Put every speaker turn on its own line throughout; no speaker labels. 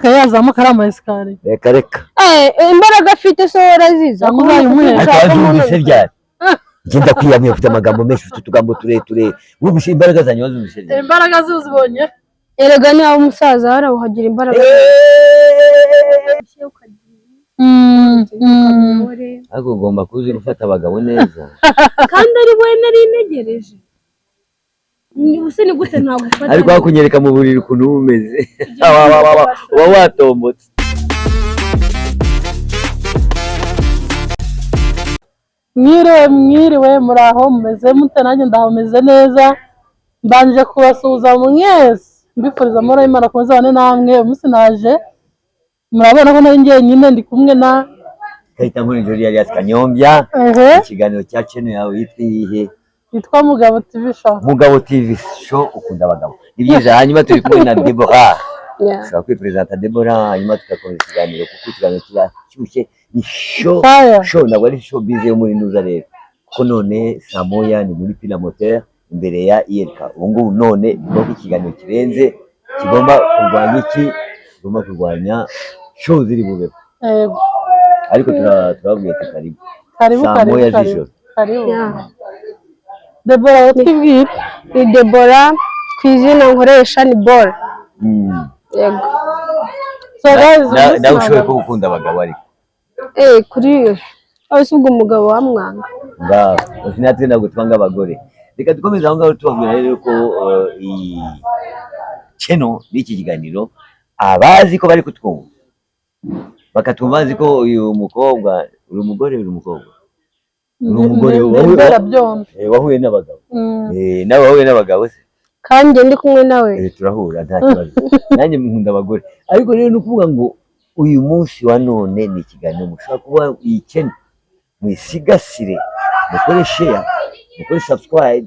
Kayazamo karama esikari.
Reka.
Imbaraga afite so waraziza.
Akazumvise ryari. Genda kwiyamye ufite amagambo menshi ufite utugambo tureture. Wumvise imbaraga zanyu wazumvise ryari.
Imbaraga zuzibonye.
Erega ni aho umusaza harahagira imbaraga.
Ariko ugomba kuzi gufata abagabo neza.
Kandi ari we nari integereje. Ubuse ni gute ntagufata.
Ariko hakunyereka mu buriri ukuntu umeze. Wa watombotse.
Mwiriwe muraho mumeze mute nanjye ndahomeze neza. Mbanje kubasuhuza mwese. Mbifuriza amahoro y'Imana komeza bane namwe. Umunsi naje murabona ko nari njyenyine ndi kumwe na
Kayita muri jori yari Kanyombya. Ikiganiro cya channel yawe yitwihe.
Yitwa Mugabo TV Show.
Mugabo TV Show ukunda abagabo. Ibyiza hanyuma turi kumwe na Deborah. Ushaka kwipresenta Deborah hanyuma tugakomeza ikiganiro kuko ikiganiro kirashyushye ni show ntabwo ari show bize yo muri Nuza rero. Kuko none saa moya ni muri Pila Moteur imbere ya IRK. Ubu ngubu none nuko ikiganiro kirenze kigomba kurwanya iki? Kigomba kurwanya show ziri bubeho. Ariko turababwiye karibu. Saa moya z'ijoro.
Karibu. Deborah utibwira.
Ni Deborah kwizina nkoresha ni Bora. Yego.
So guys,
nawe ushoboye ko gukunda abagabo ariko.
Kuri abasubwo umugabo wamwanga.
Ngaho sinatwe ntabwo twanga abagore. Reka dukomeze aho ngaho tubabwira rero ko channel n'iki kiganiro abazi ko bari kutwumva bakatumva bazi ko uyu mukobwa uri umugore uri umukobwa umugore wahuye n'abagabo nawe wahuye n'abagabo se
kandi ndi kumwe nawe
turahura nta kibazo nanjye nkunda abagore ariko rero no kuvuga ngo uyu munsi wa none ni ikiganiro mushaka kuba ikene mwisigasire mukore share mukore subscribe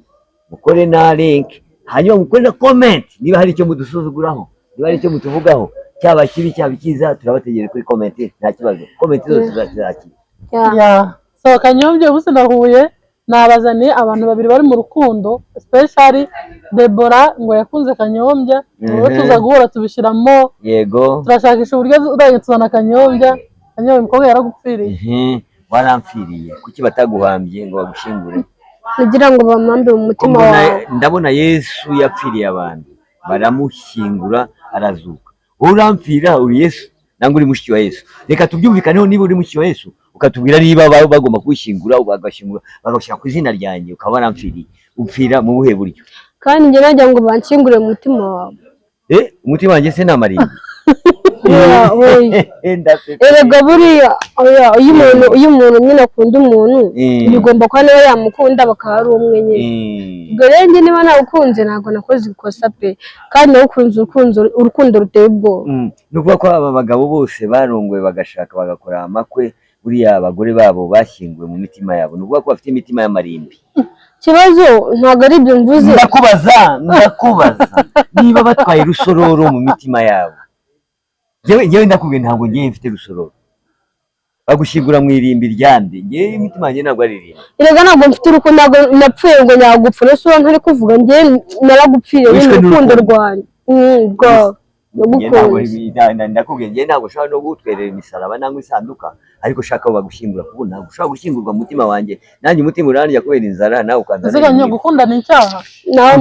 mukore na link hanyuma mukore na comment niba hari icyo mudusuzuguraho niba hari icyo mutuvugaho cyaba kibi cyaba kiza turabategere kuri comment nta kibazo comment zose zakira
so Kanyombya ubuse nahuye nabazaniye abantu babiri bari mu rukundo especially Deborah ngo yakunze Kanyombya ngo tuza guhura tubishiramo
yego
turashakisha uburyo uzanye tuzana Kanyombya umukobwa yaragupfiriye
waramfiriye kuki bataguhambye ngo bagushingure
kugira ngo bamambe mu mutima wawe
ndabona Yesu yapfiriye abantu baramushyingura arazuka uramfira uri Yesu nango uri mushiki wa Yesu reka tubyumvikaneho niba uri mushiki wa Yesu ukatubwira niba bagomba kwishingura bagashingura bagashaka ku izina ryanjye ukaba waramfiriye upfira mu buhe buryo
kandi nge najya ngo banshyingure mu mutima wawe
umutima wanjye se namarinde
erega buriya iyo umuntu nyine akunda umuntu bigomba kuba nawe yamukunda bakaba ari umwe nyine ubwo rero njye niba nawukunze ntabwo nakoze ikosa pe kandi nawukunze urukundo ruteye ubwoba
ni ukuvuga ko aba bagabo bose barongoye bagashaka bagakora amakwe buriya abagore babo bashyinguwe mu mitima yabo ni ukuvuga ko bafite imitima y'amarimbi
ikibazo ntabwo ari ibyo mvuze
ndakubaza niba batwaye rusororo mu mitima yabo yewe ndakubwiye ntabwo ngiye mfite rusororo bagushyingura mu irimbi ryande ngiye imitima yanjye ntabwo ari irimbi
erega ntabwo mfite urukundo ntabwo napfuye ngo nyagupfa nese uba ntari kuvuga ngiye naragupfiriye n'urukundo rwanjye
ndakubwiye ngiye ntabwo ushobora no gutwerera imisaraba nangwa isanduka ariko shaka abo bagushyingura kuko ntabwo ushobora gushyingurwa mu mutima wanjye nanjye umutima urandya kubera inzara nawe
ukanzana gukundana icyaha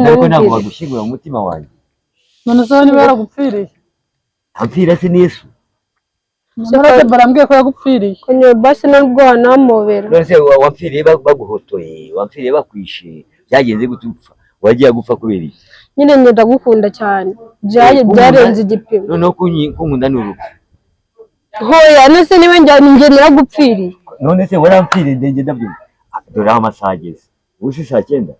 ariko ntabwo bagushyingura mu mutima wanjye
none se niba yaragupfiriye
ampfira se ni Yesu
none barambwiye ko yagupfiriye
konyo basi nubwo wanamobera
none se wapfiriye baguhotoye wapfiriye bakwishe byagenze gutupfa wagiye gupfa kubera iki
nyine ndagukunda cyane byarenze igipimo
noneho kunkunda ni urupfu
hoya nese niba njye naragupfiriye
none se warampfiriye ndenge ndabyumva dore aho amasaha ageze ubu si saa 9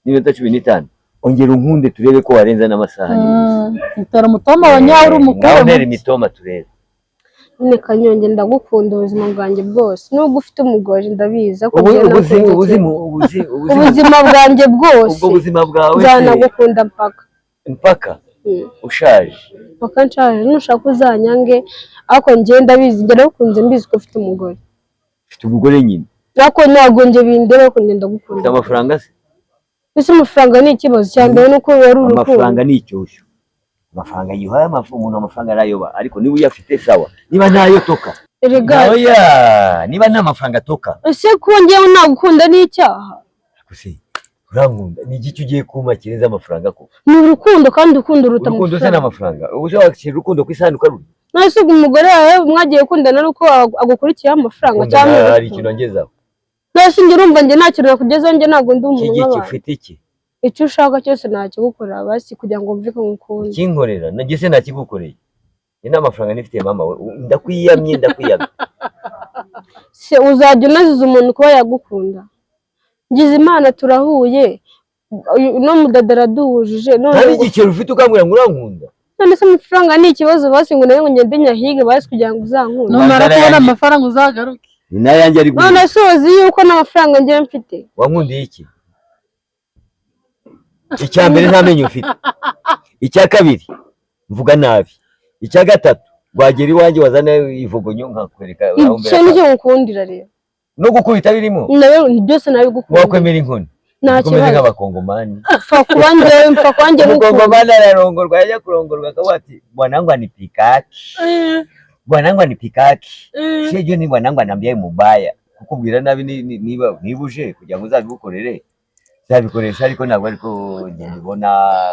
n'iminota 15 ongera unkunde turebe ko warenza n'amasaha
itera umutoma wa nyawe uri umukobwa
nawe nere imitoma turebe
nyine Kanyonge ndagukunda ubuzima bwanjye bwose nubwo ufite umugore ndabiza ko ubuzima bwanjye bwose
ubwo buzima bwawe
nzanagukunda
mpaka ushaje
mpaka nshaje nushaka uzanyange ariko njye ndabizi njye nagukunze mbizi ko ufite umugore
ufite umugore nyine
ariko ntabwo njye bindeba ko njye ndagukunda
ufite amafaranga se
ese amafaranga ni ikibazo cya mbere nuko wari urukundo
amafaranga ni icyushyu amafaranga yihaye umuntu amafaranga arayoba ariko niba uyafite sawa niba ntayo toka
erega
oya niba nta mafaranga toka
ese ko ngewe nagukunda n'icyaha
gusa urankunda ni igiki ugiye kuma kireza amafaranga ko
ni urukundo kandi urukundo ruta
urukundo se n'amafaranga ubu se wakira urukundo ku isanduka ruri
nase umugore wawe mwagiye gukundana nuko agukurikiye amafaranga cyangwa
hari ikintu angezaho
nase njye urumva njye nta kintu nakugezaho njye ntabwo ndi umuntu
nk'abandi ufite iki
icyo ushaka cyose nakigukorera basi kugira ngo mve ko ngukunda
kinkorera nanjye se nakigukoreye ni n'amafaranga nifitiye mama we ndakwiyamye
se uzajya unaziza umuntu kuba yagukunda ngize imana turahuye no mudadara duhujije
none hari igiciro ufite ukambwira ngo urankunda
none se amafaranga ni ikibazo basi ngo nawe ngo ngende nyahige basi kugira ngo uzankunda
numara kubona amafaranga uzagaruke
ni nayo yanjye ari
gukunda none se uzi yuko n'amafaranga ngiye mfite
wankundiye iki icya mbere nta menyo ufite icya kabiri mvuga nabi icya gatatu wagera iwanjye wazana ivugonyo nkakwereka
icyo nicyo ngukundira rero
no gukubita birimo
nawe byose nabigukunda
wakwemera inkoni ukomeze nk'abakongomani
mfa kubanjye
umukongomani ararongorwa yajya kurongorwa akavuga ati bwanangwa ni pikaki bwanangwa ni pikaki sijyo ni bwanangwa nambiye mubaya kukubwira nabi niba uje kugira ngo uzabigukorere zabikoresha ariko ntabwo ariko ngibona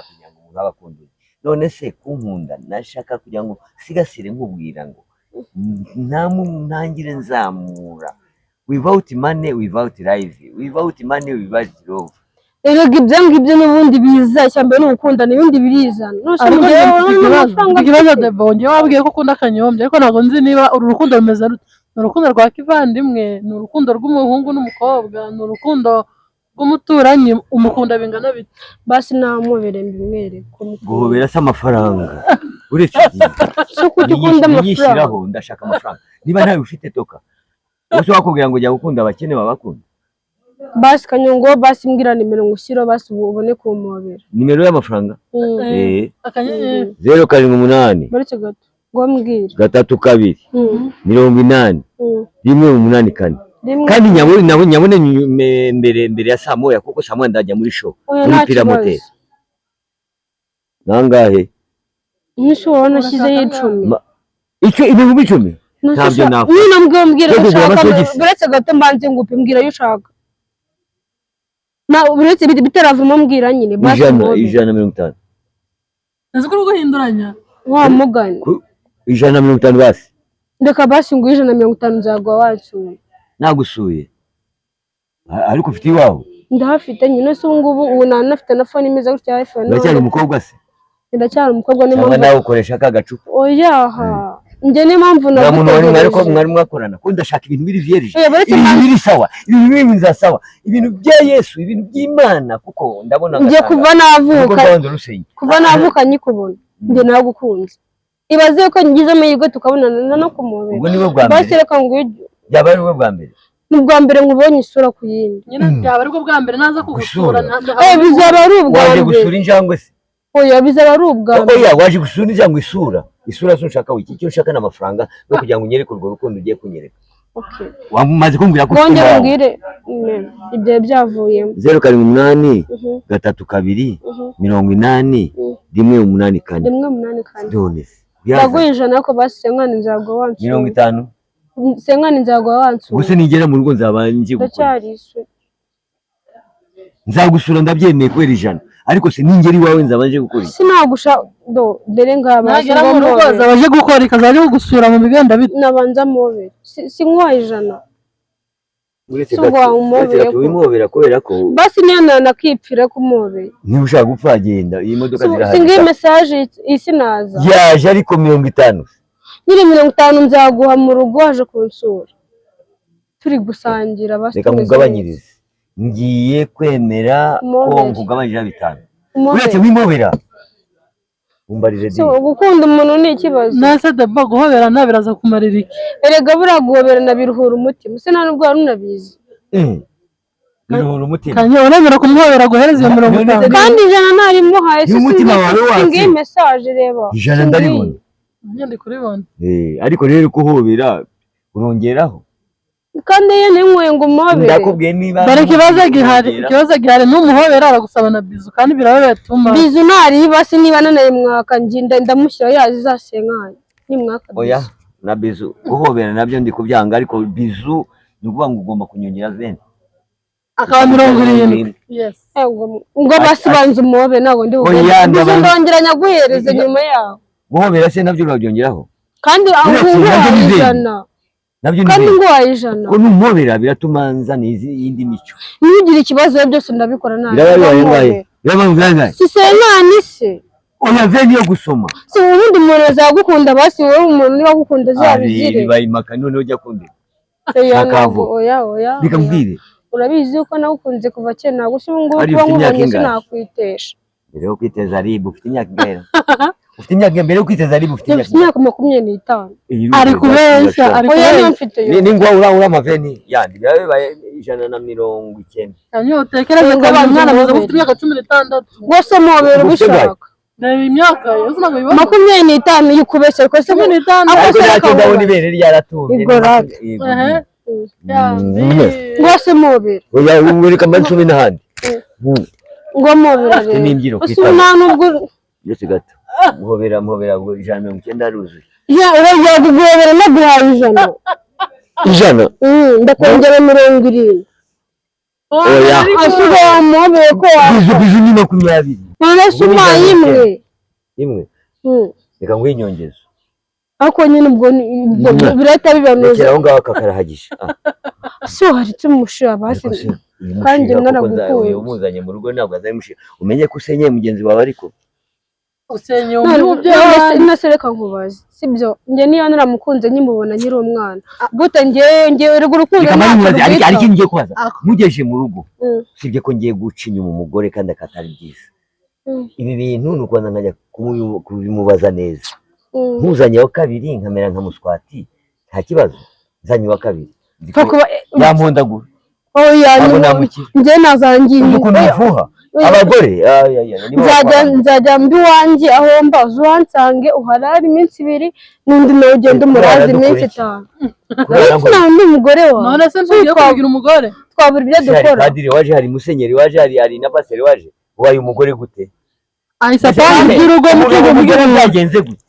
kugira ngo umuntu abakunduye none se kunkunda nashaka kugira ngo sigasire nkubwira ngo ntangire nzamura without money without life without money without love
erega ibyo ngibyo n'ubundi biza cyambere n'ubukundana ibindi birizana
ikibazo debonge wabwiye ko ukunda akanyombya ariko ntabwo nzi niba uru rukundo rumeze rute ni urukundo rwa kivandimwe ni urukundo rw'umuhungu n'umukobwa ni urukundo rw'umuturanyi umukunda bingana bite
basi namubere mbimwereke
guhobera se amafaranga uretse
so kujya ukunda amafaranga
ndashaka amafaranga niba nawe ufite toka bose wakubwira ngo jya gukunda abakene babakunda
basi kanyongo basi mbwira nimero ngushyiro basi ubone kumubera
nimero y'amafaranga
akanyenyeri
078
baretse gato ngo mbwira
32 80 184 kandi nyabone mbere ya saa moya kuko saa moya ndajya muri show muri Piramotel nangahe
nisho wabona shyizeho 10
icyo ibihumbi 10 ntabyo nawe
nina mbwira ushaka buretse gato mbanze ngupe mbwira yo ushaka na buretse bitaravuma mbwira nyine
basi 150
nazo ko guhinduranya
wa mugani
150 basi
ndeka basi ngo 150 nzagwa wasuye
nagusuye ariko ufite iwawe
ndahafite nyine se ngubu ubu nanafite na phone imeze gutya iPhone
ndacyari umukobwa se
ndacyari umukobwa ni mpamvu
nawe ukoresha aka gacupa
oyaha njye ni mpamvu
ariko mwari mwakorana ko ndashaka ibintu biri vierge ibintu biri sawa ibintu biri nza sawa ibintu bya Yesu ibintu by'Imana kuko ndabona
njye kuva navuka nyikubona njye nagukunze ibaze ko ngize amahirwe tukabonana no kumubera
ubwo niwe bwa mbere
basi reka ngo
byaba ari bwa mbere
n'ubwa mbere nkubonye isura ku yindi
nyine byaba ari bwa mbere naza kugusura
bizaba ari ubwa mbere
waje gusura injangwe se
oya bizaba ari ubwa mbere
oya waje gusura injangwe isura so nshaka wiki icyo nshaka n'amafaranga no kugira ngo unyereke urwo rukundo ugiye kunyereka
okay
wamaze kumbwira ko
wongere mbwire ibyo byavuyemo
078 32 80 184
none yaguye ijana ko basi senkani nzagwa wansu
50
senkani nzagwa wansu
gusa nigera mu rugo nzabanje
ndacyarisu
nzagusura ndabyemeye kwera ijana ariko se ningeri wawe nzabanje gukora
sinagusha dere ngaba
nagera mu rugo zabaje gukora ikazaje kugusura mu bigenda bite
nabanza mobere sinkwa ijana
uretse gato wimobera kubera ko
basi niyo nakipfira kumobera
niba ushaka gupfa agenda iyi modoka zirahari
singiye message isi naza
yaje ariko 50
nyiri 50 nzaguha mu rugo waje kunsura turi gusangira basi
reka mugabanyirize ngiye kwemera ko ngugabanyira 5 uretse wimobera umbarije di
gukunda umuntu ni ikibazo
nase deba guhoberana biraza kumarira iki
erega buraguhoberana biruhura umutima se nta nubwo runabizi
biruhura umutima
kanye uremera kumuhobera guhereza iyo 50
kandi ijana nari muhaye
se umutima wawe wase
ngiye message reba
ijana ndaribona
nyandi kuribona
ariko rero kuhobera urongeraho
kandi yene nkwe ngo muhobere
ndakubwiye niba
dore ikibazo gihari n'umuhobera aragusaba na bizu kandi birabe bituma
bizu nari basi niba nanaye mwaka njinda ndamushyira yazi zasenkanye ni mwaka
oya na bizu guhobera nabyo ndi kubyanga ariko bizu ni ukuvuga ngo ugomba kunyongera zene
akaba 70 yes
ngo basi banze umuhobe ntabwo ndi ndongeranya guhereza nyuma yaho
guhobera se nabyo urabyongeraho
kandi ahubwo kandi ngo wayijana
ko n'umuhobera biratuma nzana iyindi mico
ntugire ikibazo byose ndabikora nabi
birabaye
si senkani se
oya veni yo gusoma
si ubundi umuntu azagukunda basi wowe umuntu niba agukunda azabizire
bibayimaka none ujya kundi
oya
bikambwire
urabizi uko nagukunze kuva kera ntabwo se ubu ngubu kuba nkubonye sinakwitesha
mbere yo kwiteza ribu ufite imyaka ingahe ufite imyaka mbere yo kwiteza ribu ufite
imyaka 25
ari kubeshya
ni ngo ura amaveni yandi bibaye 190
kanyo utekereze ko umwana amaze gufite imyaka 16
gose muhobera ubishaka
reba imyaka yose ntabwo bibona
25 yukubeshya ko se
25
ariko yakindabona ibere ryaratumye
igorate gose muhobera
oya muri kamari 10 n'ahandi
ngo muhobera
n'imbyiro
kwitana nubwo
byose gato muhobera 190 aruzuye
ya uragiye guhobera no guhaye
ijana
ndakongera 70
oya
asuba muhobera ko
bizu ni 20
none suma imwe
reka ngo inyongezo
ako nyine ubwo birata bibanuza
kera ngaho kakarahagije
so haritse umushira basi kandi naragukuye
umuzanye mu rugo ntabwo azayimushira umenye ko usenye mugenzi wawe ariko
usenye umubyeyi
nasereka nkubazi sibyo nge niyo naramukunze nyimubona nyiri umwana gute nge urego urukundo
ari kintu ngiye kubaza mugeje mu rugo sibye ko ngiye guca inyuma umugore kandi akatari byiza ibi bintu nuko nkajya kubimubaza neza nkuzanye wa kabiri nkamera nka muswati nta kibazo nzanye wa kabiri yampondagura
oya nge nazangiye
ukuntu abagore
nzajya mbi wanjye aho mbaza uhansange uharara iminsi 2 n'undi nawe ugenda umuraza iminsi 5 nta undi mugore wawe
none se ntugiye kugira umugore
twabura ibyo dukora
padiri waje hari musenyeri waje hari na paseri waje waye umugore gute
ayisapanga iby'urugo mugihura
byagenze gute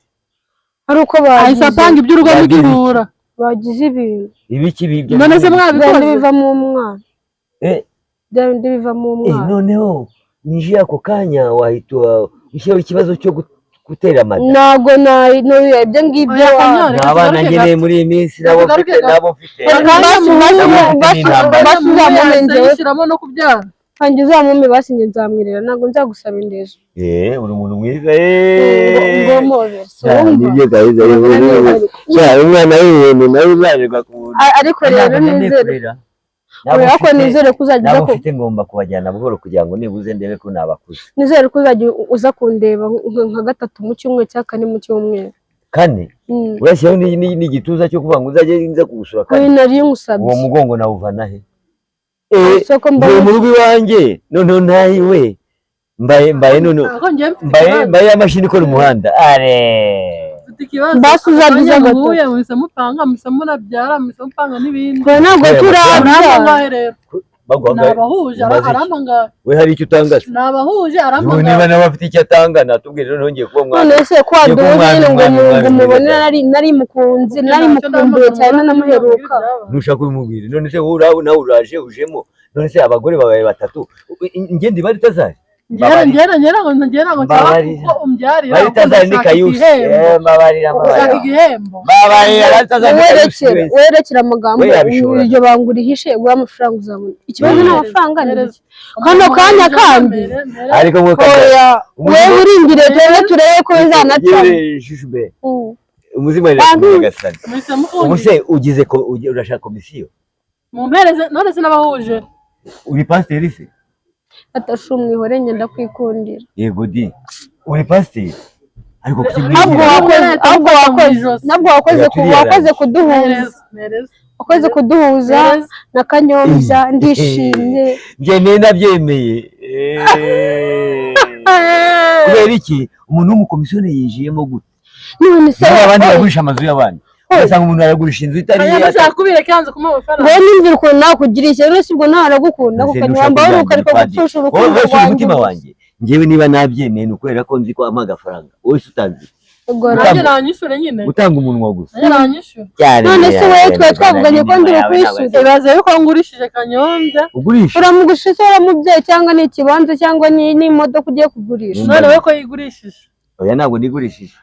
hari uko bagize
ayisapanga iby'urugo mugihura
bagize ibintu
ibiki bibyo
none se mwabikoze
biva mu mwana biva mu mwana
noneho nije ako kanya wahitwa ushyiraho ikibazo cyo gutera amata
ntago ibyo ngibyo
abana ngeneye muri iyi minsi nabo mfite
bashyiramo no kubyara
kandi uzamume basinye nzamwirira ntabwo nzagusaba indezo
uri umuntu mwiza
nibyo
gahiza umwana w'ibintu nawe uzarerwa ku buntu
ariko rero nizere ko uzajya
nabo ufite ngomba kubajyana buhoro kugira ngo nibuze ndebe ko nabakuze
nizere ko uzajya uza kundeba nka 3 mu cyumweru cya 4 mu cyumweru
kane urashyiraho n'igituza cyo kuvuga ngo uzajye nza kugusura
kane nari ngusabye
uwo mugongo nawuvana he mu rugo iwanjye noneho ntahiwe mbaye noneho mbaye amashini ikora umuhanda
basi uzagize
muhuye muhise mupanga muhise munabyara muhise mupanga n'ibindi
ntabwo
turabyara nabahuje arampanga
we hari icyo utangaza
nabahuje arampanga
niba nawe afite icyo atanga natubwire noneho ngiye kuba mwana
none se kwa duhuje ngo mubone nari mukunzi nari mukumbuye cyane n'amaheruka
ntushaka kubimubwira none se wowe nawe uraje ujemo none se abagore babaye 3 ngende bari tazari
ngera ngo cyangwa umbyarira
bari tazari ni kayusi mabarira
werekera amagambo iryo bangurihishe guha amafaranga uzabona ikibazo n'amafaranga kano kanya kandi
ariko
wewe urindire rero turebe ko bizanaca
umuzima rero gasani umuse ugize ko urashaka komisiyo
mumpereze none se nabahuje
uri pasiteri se
atashumwihore ngenda kwikundira
yego di uri pasiteri ariko
nabwo wakoze kuduhuza na Kanyombya ndishimye
njye nabyemeye kubera iki umuntu w'umukomisiyoni yinjiyemo gute
none se
abandi bagurisha amazu y'abandi ugasanga umuntu aragurisha inzu itari
iye ashaka kubira kanze kumuha amafaranga
ngo nimvira ukuntu nakugirisha rero sibwo nawe aragukunda ukanyamba ukariko gupfusha urukundo
rwanjye umutima wanjye njyewe niba nabyemeye nukwera ko nzi ko ama agafaranga wowe utanzi
nanjye nanyishure nyine
utanga umunwa gusa
nanyishure
none se wewe twavuganye ko ndi ukwishyura
ibaze yuko ngurishije Kanyombya
ugurisha
uramugurisha uramubyeyi cyangwa ni ikibanza cyangwa ni imodoka ugiye kugurisha
none we ko yigurishije
oya ntabwo nigurishije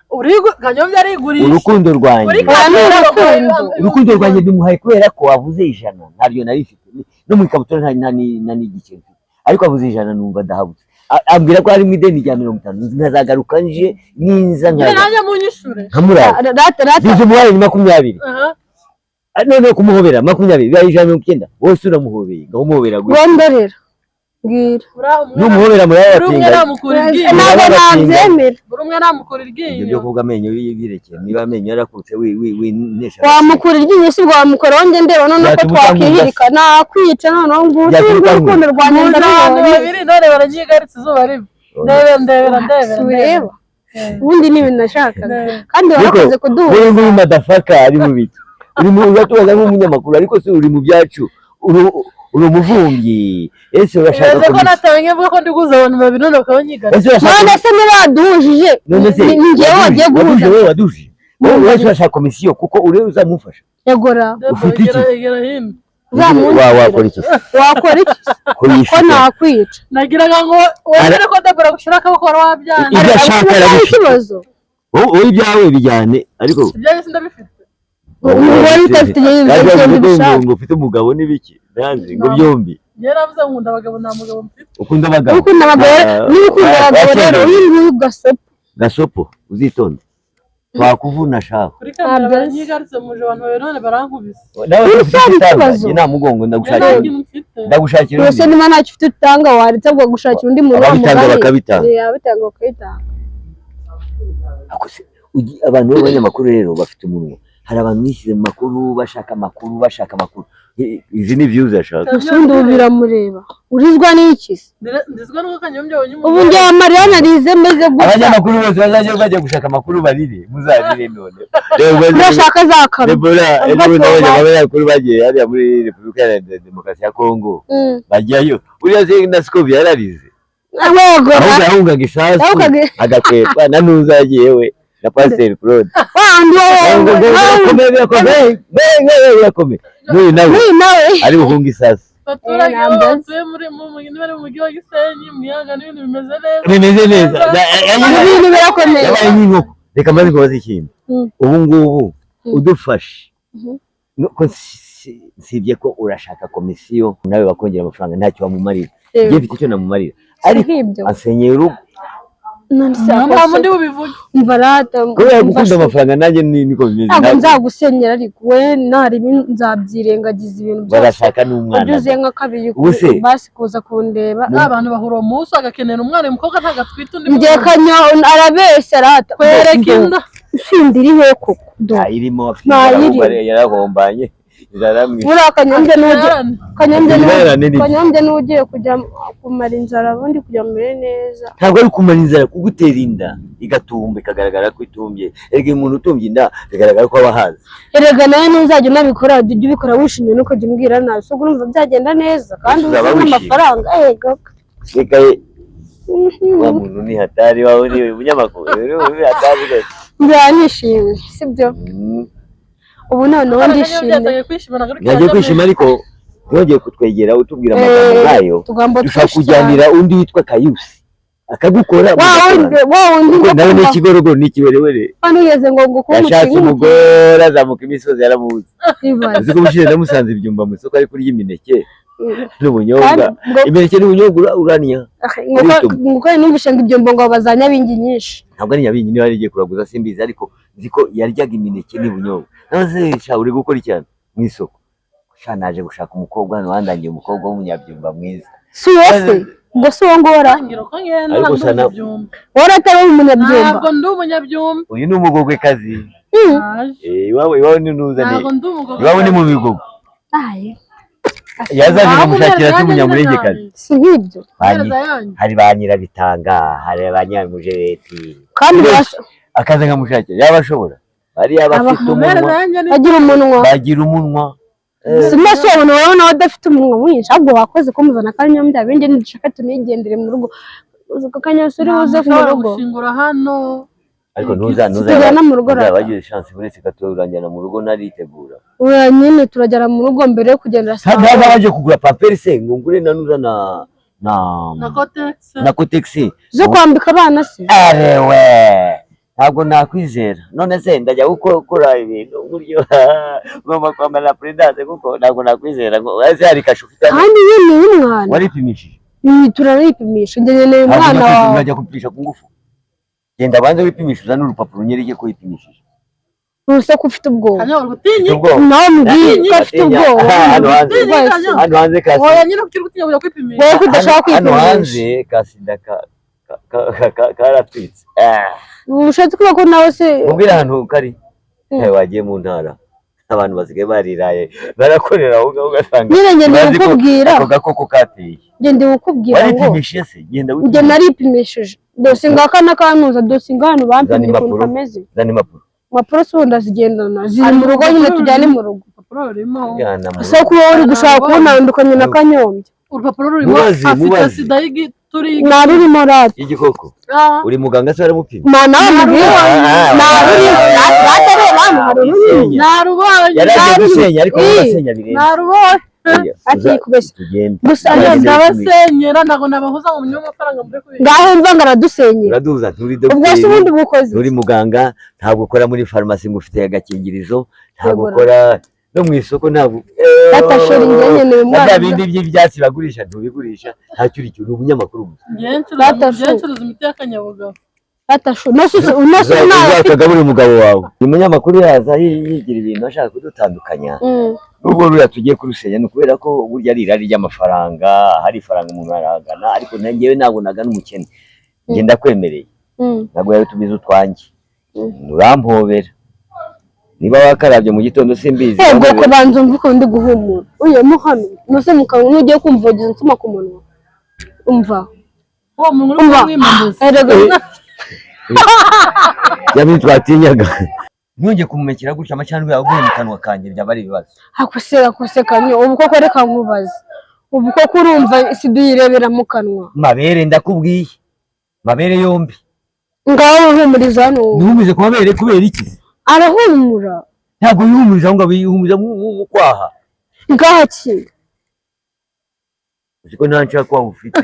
Kanyombya arigurisha
urukundo rwanjye urukundo rwanjye ndimuhaye kubera ko wavuze 100 ntaryo narifite no mu ikabutura nta n'igice ariko avuze 100 numva ndahabutse ambwira ko ari mu ideni rya 50 nkazagaruka nje ninza
nanjye munyishure
nkamurara bize muhaye 20 none kumuhobera 20 bibaye 190 wose uramuhobeye ngamuhobera
gondorera bwira
numuhobera muri abatinga
ntabwo nabyemera
buri umwe namukura iryinyo
byo kuvuga amenyo yibirekeye niba amenyo yarakutse nesha
wamukura iryinyo si bwo wamukora wonge ndeba none ko twakihirika nakwica none ngutu urukundo rwanjye
babiri none baranyigaritse izuba ribi ndebera
ureba ubundi ni ibintu nashakaga kandi warakoze kuduha
uri muri madafaka ari mu biki uri mu batubaza nk'umunyamakuru ariko se uri mu byacu uri umuvumbi ese urashaka
ko natamenye vuga ko ndiguza abantu babiri none bakanyigaritse
none se ntibaduhujije ni njyewe wagiye guhuza
wowe waduje wowe urashaka komisiyo kuko urebe uzamufasha
yagora
ufite iki
wakora iki ko nakwica
nagiraga ngo wemere ko Debora gushira akaboko wabyana
ibyo ashaka arabifite wowe ibyawe bijyane ariko
ibyawe sindabifite
umugore utafite
ngo ufite umugabo n'ibiki nanze ngo byombi
yaravuze nkunda abagabo nta mugabo mfite
ukunda abagabo
n'ukunda abagabo rero uyu
gasopo uzitonde twakuvuna shaka
kuri kamera baranyigaritse muje abantu babiri none barankubise
nawe ufite nta mugongo ndagushakira
ese niba ntacyo ufite utanga waretse bwo gushakira undi muntu
abitanga bakabitanga
abitanga bakabitanga
abantu b'abanyamakuru rero bafite umunwa hari abantu bishyize mu makuru bashaka amakuru izi ni views ashaka
usundi ubu biramureba urizwa n'iki se
ndizwa nuko Kanyombya wonyine
ubu ngiye amarira narize meze gutya
abanyamakuru bose bajya gushaka amakuru barire muzarire none
urashaka za kamera
Debora abanyamakuru bagiye hariya muri Repubulika ya Demokarasi ya Kongo bajyayo uriya se na Scovia yararize ahubwo ahungaga isasu agakwepa na nuzagiye we na Pasteur Claude n'uyu nawe ari buhunga isasu
abaturage batuye muri mu mujyi wa Gisenyi Muyaga n'ibintu bimeze neza
ibintu birakomeye
yabaye nk'inkoko reka maze kubaza ikintu ubu ngubu udufashe sibye ko urashaka komisiyo nawe bakongera amafaranga ntacyo wamumarira igihe mfite icyo namumarira ariko asenyeye urugo
nta mundi bubivuge
kubera gukunda amafaranga nanjye niko bimeze
ntabwo nzagusenyera ariko we ntari nzabyirengagiza ibintu byose
barashaka n'umwana
ujuze nka kabiri basi kuza kundeba
abantu bahura umunsi agakenera umwana umukobwa ntabwo atwite undi
ngiye Kanyo arabeshya arata
kwereka inda
ushinda iri he koko
irimo yarahombanye
buriya Kanyombya n'ugiye kujya kumara inzara ubundi kujya mbere neza
ntabwo ari kumara inzara kugutera inda igatumba ikagaragara ko itumbye erega umuntu utumbye inda bigaragara ko aba hazi
erega nawe ntuzajya unabikora ujya ubikora wishimye nuko jya umbwira nabi so urumva byagenda neza kandi uzabona amafaranga
reka wa muntu ni hatari wawe ni umunyamakuru uri hatari rwose
nishimye sibyo ubu noneho ndishimye
nagiye kwishima ariko ntiyongeye kutwegera utubwira amagambo nkayo dushaka kujyanira undi witwa Kayusi akagukora nawe ni ikigorogoro ni ikiwerewere yashatse umugore azamuka imisozi yaramuzi uzi ko bushize namusanze ibyumba mu isoko ari kurya imineke n'ubunyobwa imineke n'ubunyobwa uraniya
nguko numvishe ngo ibyumba ngo bazanyabingi nyinshi
ntabwo ari nyabingi niba yarigiye kuraguza simbizi ariko nzi ko yaryaga imineke n'ubunyobwa nawe sha uri gukora cyane mu isoko sha naje gushaka umukobwa hano wandangiye umukobwa w'umunyabyumba mwiza
si wose ngo si uwo ngora
ariko sana
wora atari umunyabyumba
ntabwo ndi umunyabyumba
uyu ni umugogwekazi iwawe ni nuzane iwawe ni mu bigogo yazanye kumushakira se umunyamurengekazi
si nk'ibyo
hari ba nyirabitanga hari ba nyamujereti
kandi
akaza nkamushakira yaba ashobora bariya bafite umunwa bagira umunwa
simaso ubona wowe nawe udafite umunwa mwinshi ahubwo wakoze kumuzana Kanyombya bindi ndushaka tunigendere mu rugo uzuka Kanyosuri uze ku rugo
gushingura hano
ariko ntuza bagize chance buretse katuranjyana mu rugo naritegura
oya nyine turajyana mu rugo mbere yo kugenda
saa baje kugura pampers ngo ngure nanuza na Kotex
zo kwambika abana se
arewe ntabwo nakwizera none se ndajya gukora ibintu buryo ngomba kwambara prudence kuko ntabwo nakwizera ngo ese hari kasho ufite
kandi yini umwana
waripimishije
turaripimisha ngeneye umwana wawe
najya kupimisha ku ngufu genda banze wipimisha uzana urupapuro nyereke ko wipimishije
Usa ko ufite ubwoba
Kanyombya gutinya
nawe mubwiye ko afite ubwoba
hano hanze kasi
oya nyine ukiri gutinya byo kwipimisha
wowe kudashaka kwipimisha
hano hanze kasinda karatwitse
ushatse kuba ko nawe se
ubwira ahantu kari wagiye mu ntara abantu basigaye bariraye barakorera aho ugasanga
nyine ngende ukubwira
ako gakoko kateye
ngende ukubwira ngo
waripimishije se genda
wipimisha ngende naripimishije dose ngakana kanuza dose ngano bampimye ko kameze
zani
mapuro sonda zigendana ziri mu rugo nyine tujyane mu rugo
urupapuro rurimo
so kuba uri gushaka kunandukanya na Kanyombya
urupapuro rurimo afite sida turi
narurimo rati
igikoko uri muganga se baramupima
mana mubwira naruri
narubonye
yaraje gusenya ariko basenya birenge
narubonye
ati kubeshya
gusa ndabasenyera nago nabahuza mu nyuma amafaranga muri kubira
ngaho mva ngaradusenyera
uraduza nturi docteur
ubwo se ubundi bukoze
uri muganga ntabwo ukora muri farumasi ngo ufite agakingirizo ntabwo ukora no mu isoko ntabwo
batashora ingenye
mwana bindi by'ibyatsi bagurisha ntubigurisha ntacyo uri cyo umunyamakuru gusa
ngencuruza imiti y'akanyabugabo
akagabura umugabo wawe ni umunyamakuru yaza yigira ibintu ashaka kudutandukanya nubwo ruriya tugiye kurusenya ni ukubera ko burya ari irari ry'amafaranga hari ifaranga umuntu aragana ariko nangewe nabonaga n'umukene ngenda kwemereye ntabwo yari tubizi utwanjye urampobera niba wakarabye mu gitondo simbizi
yego ko banze umva ko ndi guhumura uye muhano nose mukanwa nugiye kumva ugize nsuma ku munwa umva
uwo muntu uri kumwimanduza
yabi twatinyaga ntunge kumumekera gutya amacandwe yaguye mu kanwa kanjye byaba ari ibibazo
akose kanyo ubu koko reka nkubaza ubu koko urumva isi duyirebera mu kanwa
mabere ndakubwiye mabere yombi
ngaho uhumuriza hano
ntumize ku mabere kubera iki
arahumura
ntabwo yihumuriza ngo abihumuriza mu kwaha
ngaha ki
uziko nta nshaka kwa ufite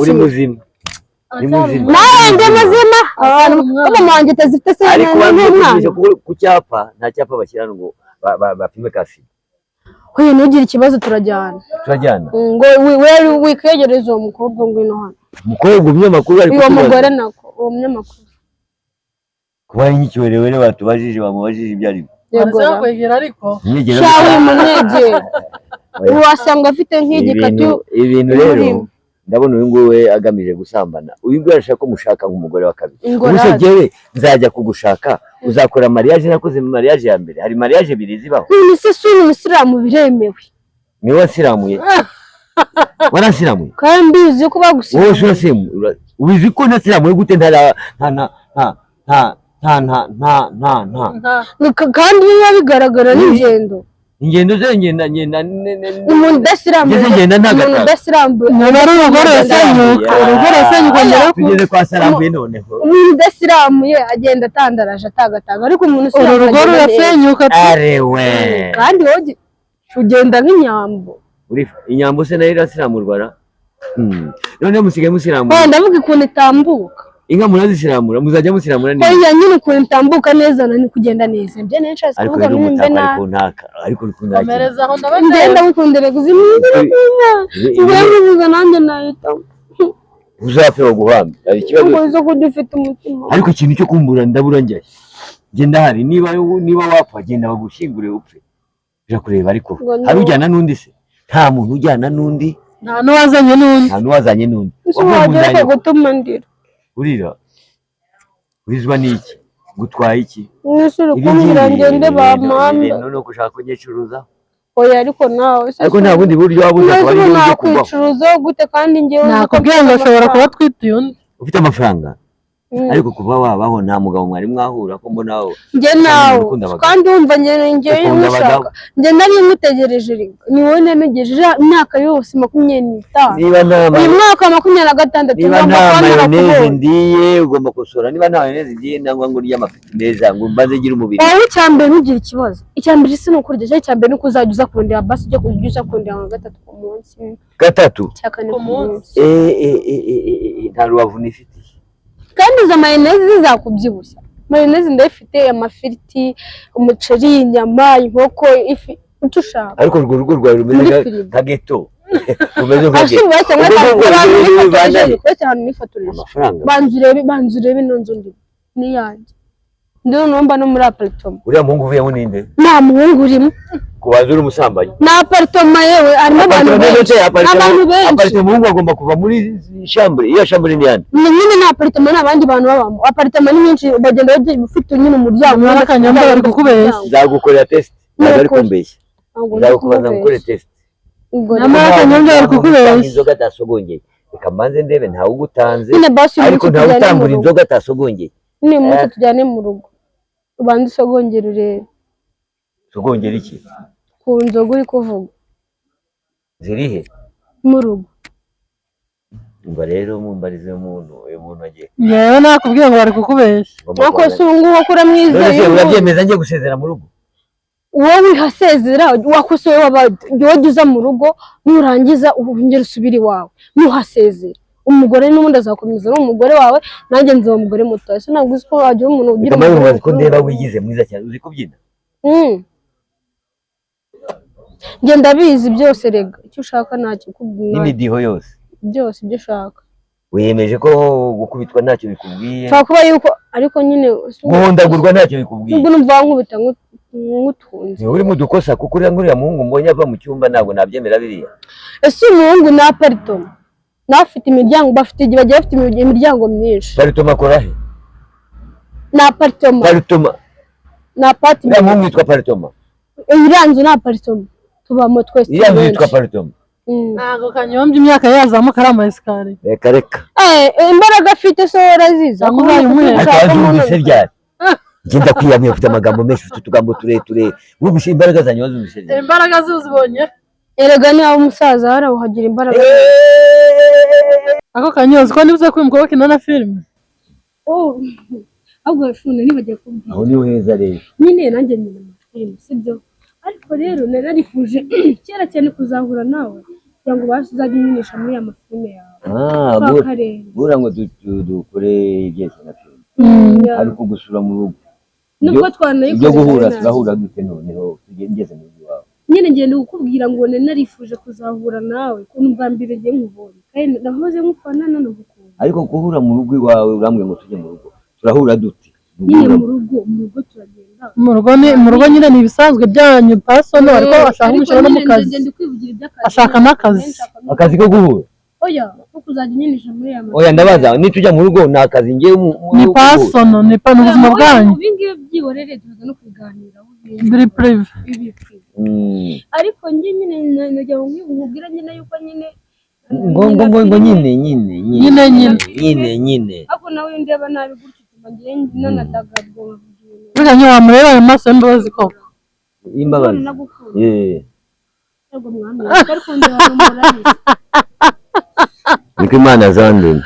uri muzima nawe ndi muzima abantu wanjye tazifite se n'umwana ku cyapa nta cyapa bashyira ngo bapime kasi
oya ntugire ikibazo turajyana ngo wewe wikwegereza uwo mukobwa ngwino hano
umukobwa umunyamakuru ari
uwo mugore nako uwo munyamakuru
kuba n'ikiwerewere batubajije bamubajije ibyo ari
byo kwegera ariko
shawe munegera wasanga afite nk'igikatu
ibintu rero ndabona uyu nguwe agamije gusambana uyu nguwe arashaka ko mushaka nk'umugore wa kabiri ubuse jewe nzajya kugushaka uzakora mariage nakoze mu mariage ya mbere hari mariage ebyiri zibaho
ni se suri umusiramu biremewe
ni wasiramuye warasiramuye
kandi uzi ko bagusiramuye
wowe urasemu ubizi ko nasiramuye gute
kandi biba bigaragara n'ingendo
ingendo ze ngenda
umuntu udasirambuye
urugore yasenyuka
tugeze kwa sarambuye noneho
umuntu udasiramuye agenda atandaraje atagataga ariko umuntu
usiramuye urugore yasenyuka
arewe
kandi wowe ugenda nk'inyambo
inyambo se nayo irasiramurwa noneho musigaye musiramura
ndavuga ukuntu itambuka
inka murazisiramura muzajya musiramura
neza oya nyine ukuntu itambuka neza nani kugenda neza ibyo nenshatse kuvuga n'imbe na
ariko ukunda
komereza aho ndabona
ndenda gukundira kuzimira ngiye nanjye nahita
uzapfe guhamba ari ikibazo
ngo zo kudufite umutima
ariko ikintu cyo kumbura ndabura njye genda hari niba wapfa genda bagushingure upfe birakureba ariko hari ujyana n'undi se nta muntu ujyana n'undi
nta n'uwazanye n'undi
wagiye gutuma ndira
urira urizwa n'iki gutwaye iki
n'isuri kumbira ngende bamanda
none ushaka kunyicuruza
oya ariko nawe
ariko nta bundi buryo wabuza
ko ari nakwicuruza gute kandi ngewe
nakubwiye ngo ashobora kuba twitiye undi
ufite amafaranga ariko kuva wabaho nta mugabo mwari mwahura ko mbona aho
njye nawe kandi wumva njye nshaka njye nari mutegereje ni wowe nemegeje imyaka yose 25
niba nta
uyu mwaka 26
niba nta mayoneze ndiye ugomba gusora niba nta mayoneze ndiye nangwa ngo urya amafiti meza ngo mbaze gira umubiri
wowe cyambere ntugire ikibazo icyambere si nukurya cyambere nuko uzajya uza kurondera basi ujye kujya kurondera nka 3 ku munsi
3
cyakane ku munsi
nta rubavu nifite
kandi izo mayoneze zizakubyibushya mayoneze ndayifite amafiriti umuceri inyama inkoko ifi utushaka
ariko urwo rugo rwawe rumeze nka ghetto rumeze nka
amafaranga banzu urebe ino nzu ndi ni yanjye ndiyo numva no muri apartment
uriya muhungu uvuyemo ninde
nta muhungu urimo
kubanza uri umusambanyi
na apartment yewe arimo abantu benshi
apartment umuhungu agomba kuva muri chambre iyo chambre ni yandi
nyine na apartment n'abandi bantu babamo apartment nyinshi bagenda ufite nyine umuryango
n'akanyamba bari kukubeshya
nzagukorera test bari kumbeshya nzagukubaza gukora test
n'akanyamba bari kukubeshya
inzoga atasogongeye reka mbanze ndebe ntawe ugutanze ariko ntawe utambura inzoga atasogongeye
ni umunsi tujyane mu rugo ubanza usogongera urebe
sogongera iki
ku nzoga uri kuvuga
zirihe
mu rugo
umva rero mumbarize umuntu uyu muntu agiye
yewe nakubwiye ngo bari kukubeshya
nako se ubu ngubu akura mwiza
urabyemeza ngiye gusezera mu rugo
wowe wihasezera wakosoye wajya uza mu rugo nurangiza ubongera usubire iwawe nuhasezera umugore n'ubundi azakomeza ari umugore wawe nanjye nzaba umugore muto ese ntabwo uzi ko wagira umuntu ugira
umugore ko ndeba wigize mwiza cyane uzi kubyina
njye ndabizi byose rega icyo ushaka ntacyo kubwira
n'imidiho yose
byose ibyo ushaka
wiyemeje ko gukubitwa ntacyo bikubwiye
nshobora kuba yuko ariko nyine
guhondagurwa ntacyo bikubwiye
nubwo numva nkubita nk'utunze
uri mu dukosa kuko uriya muhungu mbonye ava mu cyumba ntabwo nabyemera biriya
ese umuhungu ni aparitoma n'afite imiryango bagiye bafite imiryango myinshi
aparitoma akora he
ni aparitoma ni aparitoma
uriya muhungu yitwa aparitoma
iriya nzu ni aparitoma tubamo twese
iriya nzu yitwa aparitoma
ntabwo kanyombye imyaka yazamuka ari amayesikariye
reka
imbaraga afite so waraziza
ariko
wazumvise ryari genda kwiyamye ufite amagambo menshi ufite utugambo tureture wumvise imbaraga zanjye wazumvise ryari
imbaraga zuzibonye
erega niba umusaza harawuhagira imbaraga
ako kanyozi ko nibuze kwimuka bakina na filime
ahubwo bashobora nibagiye kubwira
aho niho heza rero
nyine nanjye nyina amafilime sibyo ariko rero narifuje kera cyane kuzahura nawe kugira ngo bazajye unyinisha muri aya mafilime yawe
bura ngo dukore ibyese na filime ariko gusura mu rugo
nubwo twanayikoze
ibyo guhura turahura dute noneho tugeze mu rugo iwawe
nyine ngende kukubwira ngo narifuje kuzahura nawe ko numva mbere ngiye nkubonye kandi nahoze nkufana none gukunda
ariko guhura mu rugo iwawe urambwe ngo tujye mu rugo turahura dute
nyine mu rugo turagenda
mu rugo nyine ni ibisanzwe byanyu pasono ariko ashaka gushora no mu kazi ashaka n'akazi
akazi ko guhura
oya ko kuzajya nyinisha muri aya
oya ndabaza nitujya mu rugo ni akazi ngiye
ni pasono ni pa ubuzima bwanyu
ibingibi byihorere tuza no kubiganiraho
biri prive
ariko njye nyine najya nkubwira nyine yuko nyine
ngo nyine
ariko nawe ndeba nabi gutyo tubagiye nanadagadwa
burya nyo wamureba ayo maso y'imbabazi koko
imbabazi
yego mwami ariko ndeba umurage
niko Imana zandemye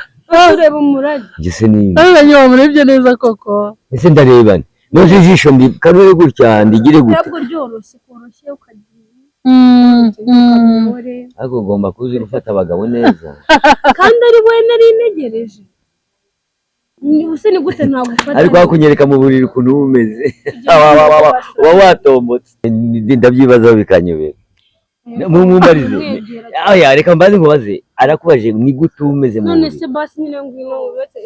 ureba umurage
gise ni
burya nyo wamurebye neza koko
ese ndarebana noje ijisho mbi karere gutya ndigire gute
ntabwo ryoroshye koroshye ukagira
ariko ugomba kuzi gufata abagabo neza
kandi ari we nari negereje ubuse ni gute ntagufata
ariko hakunyereka mu buriri ukuntu umeze uba watombotse ndabyibazaho bikanyobera mumbarize reka mbaze nkubaze arakubaje ni gute umeze mu
none se basi nyine ngwino wese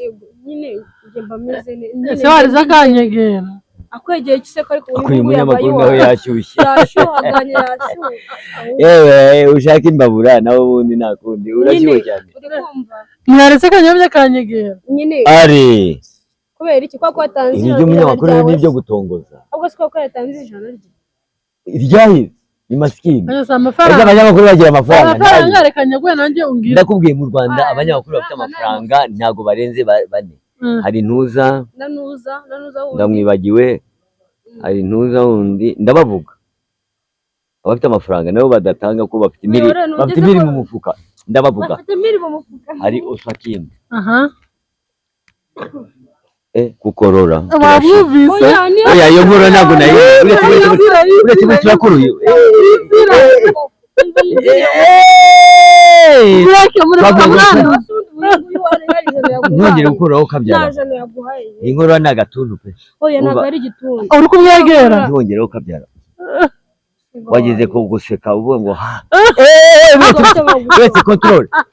nyine njye mba meze
ese wariza akanyegera
akwegeye kiseko ariko
uyu munyamakuru nawe yashyushye
yashyuhaganye yashyuha
yewe ushaka imbabura nawe ubundi nakundi urashyuha cyane
mwaretse kanyombye akanyegera
nyine
ari
kubera iki kwa kwatanze
ibi by'umunyamakuru n'ibyo gutongoza
ahubwo siko ko yatanze ijana
ryahise ni masikini
amafaranga
abanyamakuru bagira amafaranga
reka nyaguye nanjye umbwira
ndakubwiye mu Rwanda abanyamakuru bafite amafaranga ntago barenze 4 hari Ntuza
Nanuza wundi.
ndamwibagiwe, hari Ntuza wundi ndabavuga abafite amafaranga nabo badatanga ko bafite imiri mu mufuka, ndabavuga. Hari Osakim kukorora
wabumvise
oya iyo nkuru ntabwo nayo uretse turakuruye ntongere gukuraho kabyara inkuru ni agatuntu pe
uri kumwegera
ntongere kabyara wageze ku guseka uvuga ngo ha uretse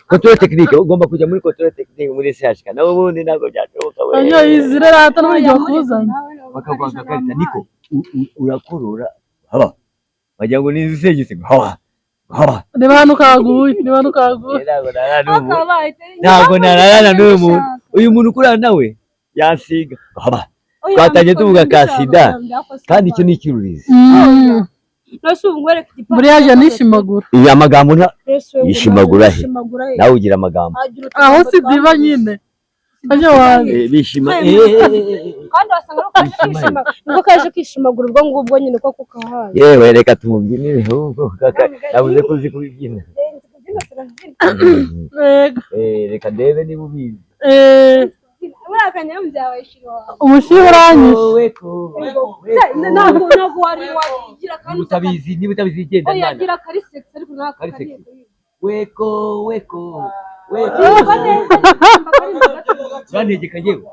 control technique ugomba kujya muri control technique muri CHK nawe ubundi ntabwo byashoboka we
ayo izire rata n'uburyo bakuzanye
bakagwanga karita niko urakurura haba wagira ngo nizi segise haba
reba hano kaguye
ntabwo nararana n'uyu muntu uyu muntu ukurana nawe yasiga haba twatangiye tuvuga ka sida kandi icyo ni ikirurizi
buriya yaje nishimagura
iya magambo yishimagura he nawe ugira amagambo
aho si diva nyine aje wazi
bishima
kandi wasanga nuko kaje kwishimagura ubwo ngubwo nyine ko kukahaye
yewe reka tumubyinire ahubwo nabuze ko uzi kubibyina reka ndebe niba ubizi
umushiha uranyishe
ntabwo wagira kandi
utabizi niba utabizi igenda
oya gira kari sex ariko nta kari
weko zantegeka yewe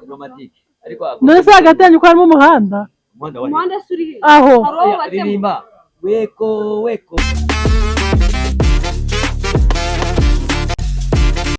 romantique ariko
none hagati yanyu ko harimo umuhanda
umuhanda suri
aho
ririmba weko